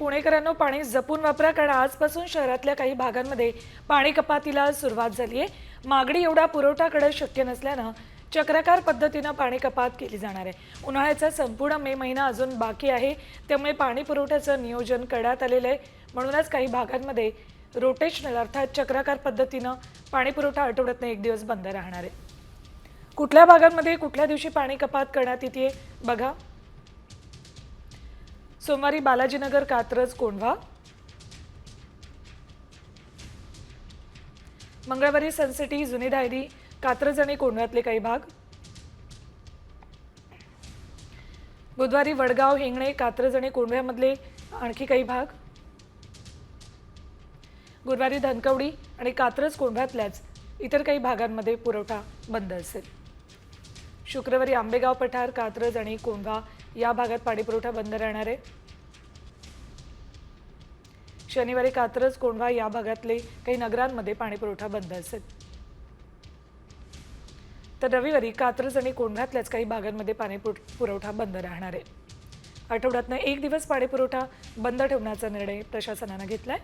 पुणेकरांनो, पाणी जपून वापरा, कारण आजपासून शहरातल्या काही भागांमध्ये पाणी कपातीला सुरुवात झाली आहे. मागणी एवढा पुरवठाकडे शक्य नसल्यानं चक्राकार पद्धतीनं पाणी कपात केली जाणार आहे. उन्हाळ्याचा संपूर्ण मे महिना अजून बाकी आहे, त्यामुळे पाणी पुरवठ्याचं नियोजन करण्यात आलेलं आहे. म्हणूनच काही भागांमध्ये रोटेशनल अर्थात चक्राकार पद्धतीनं पाणी पुरवठा आठवड्यातून एक दिवस बंद राहणार आहे. कुठल्या भागांमध्ये कुठल्या दिवशी पाणी कपात करण्यात येते बघा. सोमवारी बालाजीनगर, कात्रज, कोंढवा. मंगळवारी सनसिटी, जुनी डायरी, कात्रज आणि कोंढव्यातले काही भाग. बुधवारी वडगाव, हिंगणे, कात्रज आणि कोंढव्यामधले आणखी काही भाग. गुरुवारी धनकवडी आणि कात्रज, कोंढव्यातल्याच इतर काही भागांमध्ये पुरवठा बंद असेल. शुक्रवारी आंबेगाव, पठार, कात्रज आणि कोंढवा या भागात पाणी पुरवठा बंद राहणार आहे. शनिवारी कात्रज, कोंढवा या भागातले काही नगरांमध्ये पाणी पुरवठा बंद असेल. तर रविवारी कात्रज आणि कोंढव्यातल्याच काही भागांमध्ये पाणी पुरवठा बंद राहणार आहे. आठवड्यातून एक दिवस पाणी पुरवठा बंद ठेवण्याचा निर्णय प्रशासनाने घेतलाय.